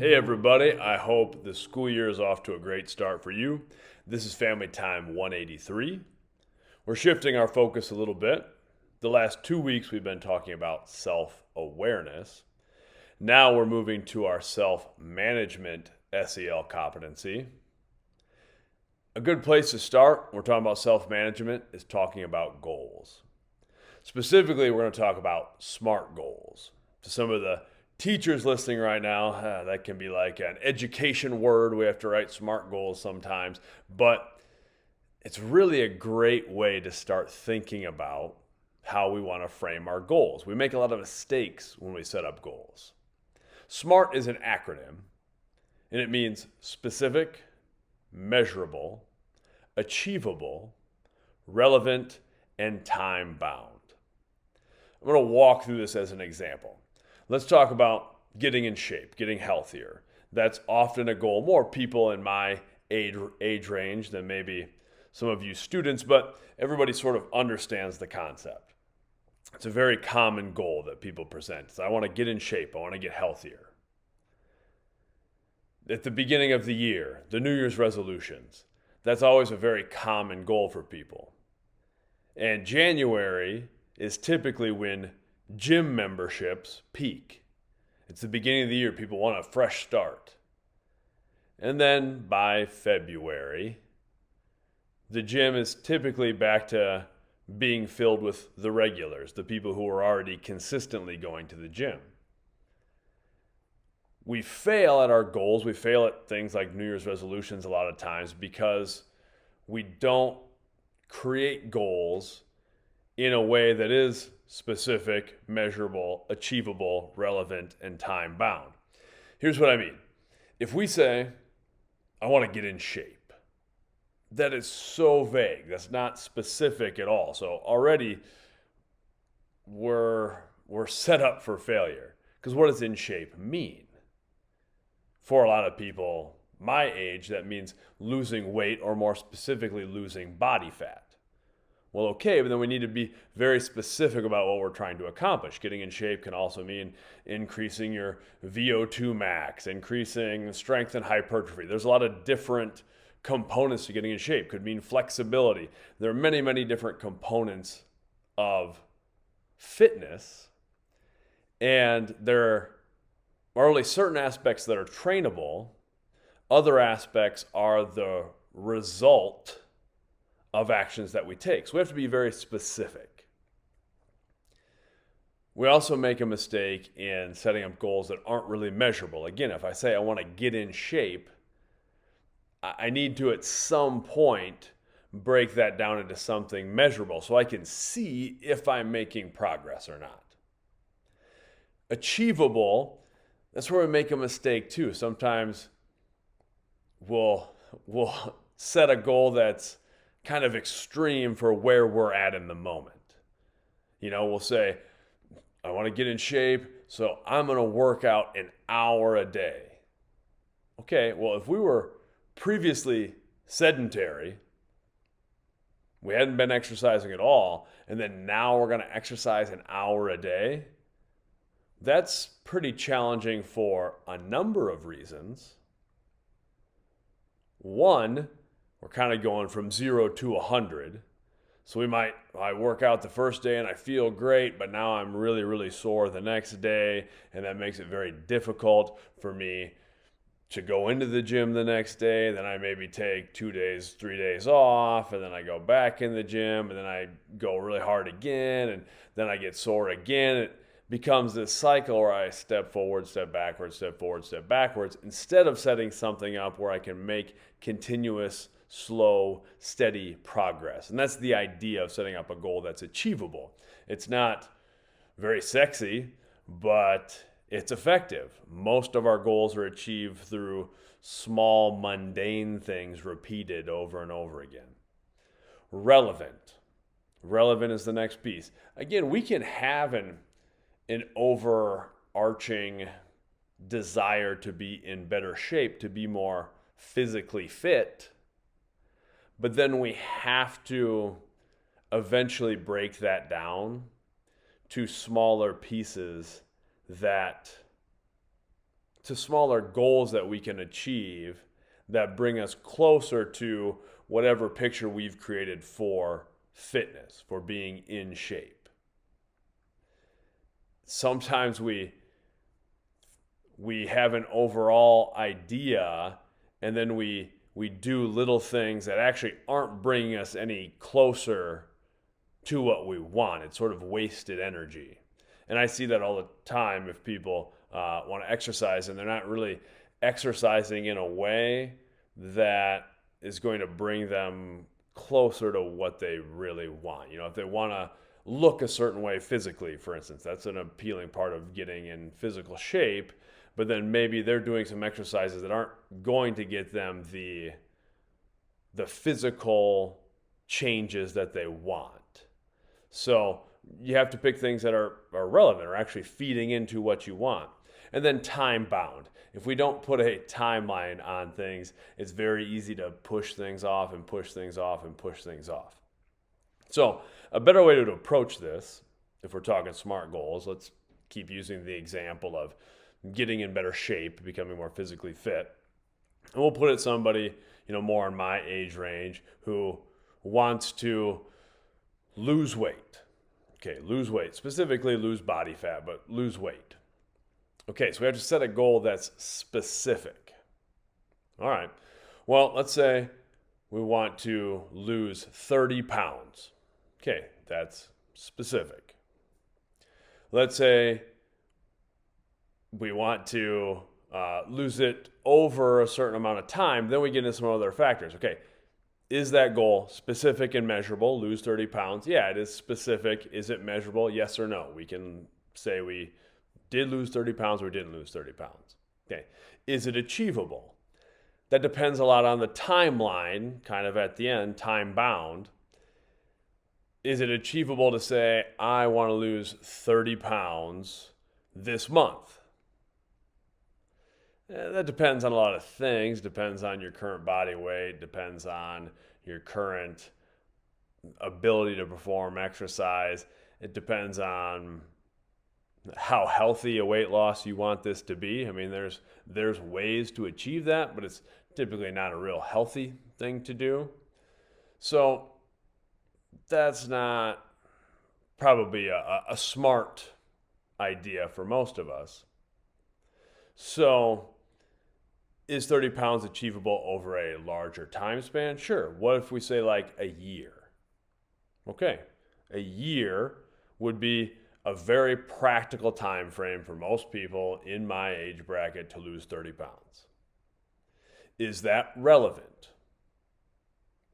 Hey everybody, I hope the school year is off to a great start for you. This is Family Time 183. We're shifting our focus a little bit. The last 2 weeks we've been talking about self-awareness. Now we're moving to our self-management SEL competency. A good place to start, when we're talking about self-management, is talking about goals. Specifically, we're going to talk about SMART goals. To some of the teachers listening right now, that can be like an education word. We have to write SMART goals sometimes, but it's really a great way to start thinking about how we want to frame our goals. We make a lot of mistakes when we set up goals. SMART is an acronym, and it means specific, measurable, achievable, relevant, and time-bound. I'm going to walk through this as an example. Let's talk about getting in shape, getting healthier. That's often a goal. More people in my age range than maybe some of you students, but everybody sort of understands the concept. It's a very common goal that people present. So I want to get in shape. I want to get healthier. At the beginning of the year, the New Year's resolutions, that's always a very common goal for people. And January is typically when gym memberships peak. It's the beginning of the year. People want a fresh start. And then by February, the gym is typically back to being filled with the regulars, the people who are already consistently going to the gym. We fail at our goals. We fail at things like New Year's resolutions a lot of times because we don't create goals in a way that is specific, measurable, achievable, relevant, and time-bound. Here's what I mean. If we say, I want to get in shape, that is so vague. That's not specific at all. So already we're set up for failure. Because what does in shape mean? For a lot of people my age, that means losing weight, or more specifically, losing body fat. Well, okay, but then we need to be very specific about what we're trying to accomplish. Getting in shape can also mean increasing your VO2 max, increasing strength and hypertrophy. There's a lot of different components to getting in shape. Could mean flexibility. There are many, many different components of fitness, and there are only certain aspects that are trainable. Other aspects are the result of actions that we take. So we have to be very specific. We also make a mistake in setting up goals that aren't really measurable. Again, if I say I want to get in shape, I need to at some point break that down into something measurable so I can see if I'm making progress or not. Achievable, that's where we make a mistake too. Sometimes we'll set a goal that's kind of extreme for where we're at in the moment. We'll say, I want to get in shape, so I'm going to work out an hour a day. Okay, well, if we were previously sedentary, we hadn't been exercising at all, and then now we're going to exercise an hour a day, that's pretty challenging for a number of reasons. One, we're kind of going from 0 to 100. So I work out the first day and I feel great, but now I'm really, really sore the next day, and that makes it very difficult for me to go into the gym the next day. Then I maybe take 2 days, 3 days off, and then I go back in the gym, and then I go really hard again, and then I get sore again. It becomes this cycle where I step forward, step backwards, step forward, step backwards, instead of setting something up where I can make continuous, slow, steady progress. And that's the idea of setting up a goal that's achievable. It's not very sexy, but it's effective. Most of our goals are achieved through small, mundane things repeated over and over again. Relevant. Relevant is the next piece. Again, we can have an overarching desire to be in better shape, to be more physically fit, but then we have to eventually break that down to smaller pieces that to smaller goals that we can achieve that bring us closer to whatever picture we've created for fitness, for being in shape. Sometimes we have an overall idea, and then we do little things that actually aren't bringing us any closer to what we want. It's sort of wasted energy. And I see that all the time if people want to exercise and they're not really exercising in a way that is going to bring them closer to what they really want. If they want to look a certain way physically, for instance, that's an appealing part of getting in physical shape, but then maybe they're doing some exercises that aren't going to get them the physical changes that they want. So you have to pick things that are relevant or actually feeding into what you want. And then time bound. If we don't put a timeline on things, it's very easy to push things off and push things off and push things off. So a better way to approach this, if we're talking SMART goals, let's keep using the example of getting in better shape, becoming more physically fit. And we'll put it somebody, more in my age range who wants to lose weight. Okay, lose weight, specifically lose body fat, but lose weight. Okay, so we have to set a goal that's specific. All right, well, let's say we want to lose 30 pounds. Okay, that's specific. Let's say we want to lose it over a certain amount of time, then we get into some other factors. Okay, is that goal specific and measurable? Lose 30 pounds? Yeah, it is specific. Is it measurable? Yes or no? We can say we did lose 30 pounds or we didn't lose 30 pounds. Okay, is it achievable? That depends a lot on the timeline, kind of at the end, time bound. Is it achievable to say, I want to lose 30 pounds this month? That depends on a lot of things. Depends on your current body weight. Depends on your current ability to perform exercise. It depends on how healthy a weight loss you want this to be. I mean, there's ways to achieve that, but it's typically not a real healthy thing to do. So that's not probably a smart idea for most of us. So is 30 pounds achievable over a larger time span? Sure. What if we say like a year? Okay, a year would be a very practical time frame for most people in my age bracket to lose 30 pounds. Is that relevant?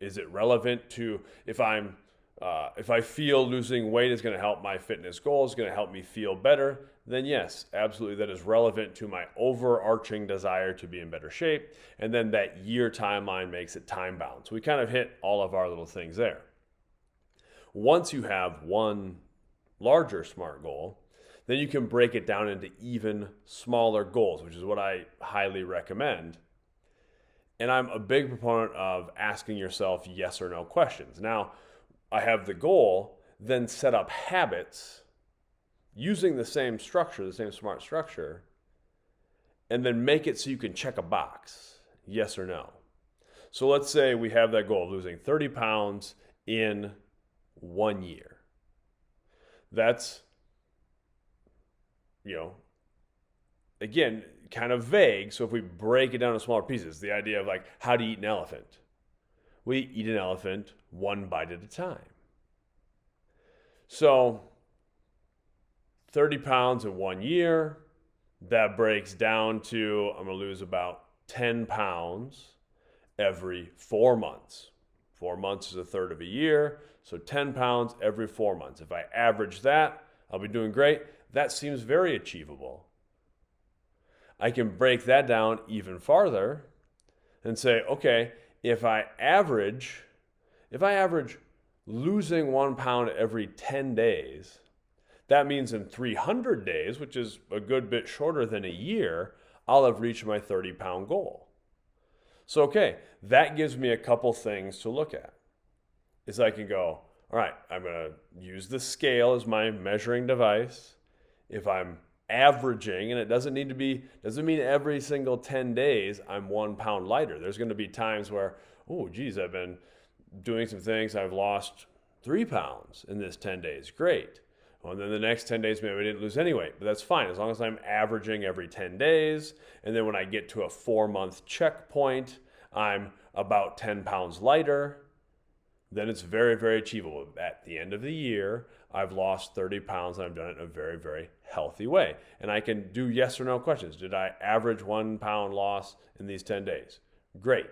Is it relevant to if I feel losing weight is going to help my fitness goals, going to help me feel better, then yes, absolutely that is relevant to my overarching desire to be in better shape. And then that year timeline makes it time bound. So we kind of hit all of our little things there. Once you have one larger SMART goal, then you can break it down into even smaller goals, which is what I highly recommend. And I'm a big proponent of asking yourself yes or no questions. Now, I have the goal, then set up habits using the same structure, the same SMART structure, and then make it so you can check a box, yes or no. So let's say we have that goal of losing 30 pounds in 1 year. That's, again, kind of vague. So if we break it down into smaller pieces, the idea of like, how to eat an elephant. We eat an elephant one bite at a time. So 30 pounds in 1 year, that breaks down to, I'm going to lose about 10 pounds every 4 months. 4 months is a third of a year, so 10 pounds every 4 months. If I average that, I'll be doing great. That seems very achievable. I can break that down even farther and say, okay, if I average losing 1 pound every 10 days, that means in 300 days, which is a good bit shorter than a year, I'll have reached my 30-pound goal. So, okay, that gives me a couple things to look at. Is I can go, all right, I'm going to use the scale as my measuring device. If I'm averaging, and it doesn't mean every single 10 days I'm 1 pound lighter. There's going to be times where, oh, geez, I've been doing some things, I've lost 3 pounds in this 10 days. Great. Well, and then the next 10 days, maybe I didn't lose any weight, but that's fine as long as I'm averaging every 10 days. And then when I get to a 4-month checkpoint, I'm about 10 pounds lighter. Then it's very, very achievable. At the end of the year, I've lost 30 pounds and I've done it in a very, very healthy way. And I can do yes or no questions. Did I average 1 pound loss in these 10 days? Great.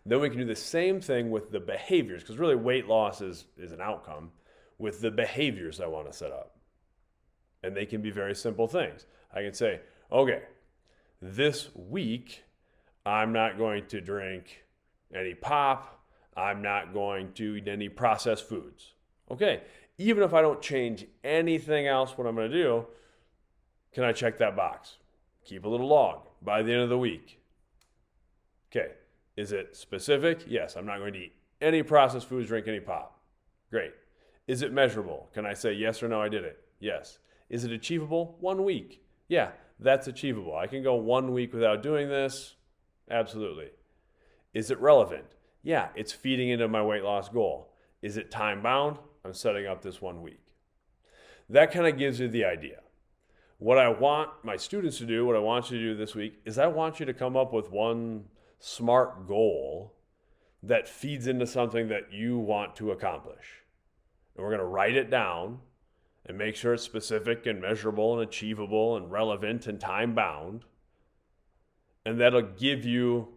Then we can do the same thing with the behaviors, because really weight loss is an outcome, with the behaviors I want to set up. And they can be very simple things. I can say, okay, this week, I'm not going to drink any pop. I'm not going to eat any processed foods. Okay, even if I don't change anything else, what I'm going to do, can I check that box? Keep a little log by the end of the week. Okay, is it specific? Yes, I'm not going to eat any processed foods, drink any pop. Great. Is it measurable? Can I say yes or no, I did it? Yes. Is it achievable? 1 week. Yeah, that's achievable. I can go 1 week without doing this. Absolutely. Is it relevant? Yeah, it's feeding into my weight loss goal. Is it time bound? I'm setting up this 1 week. That kind of gives you the idea. What I want my students to do, what I want you to do this week, is I want you to come up with one smart goal that feeds into something that you want to accomplish. And we're going to write it down and make sure it's specific and measurable and achievable and relevant and time bound. And that'll give you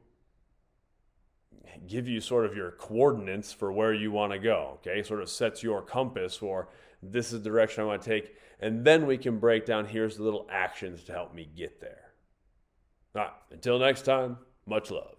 sort of your coordinates for where you want to go, okay? Sort of sets your compass for this is the direction I want to take. And then we can break down, here's the little actions to help me get there. All right, until next time, much love.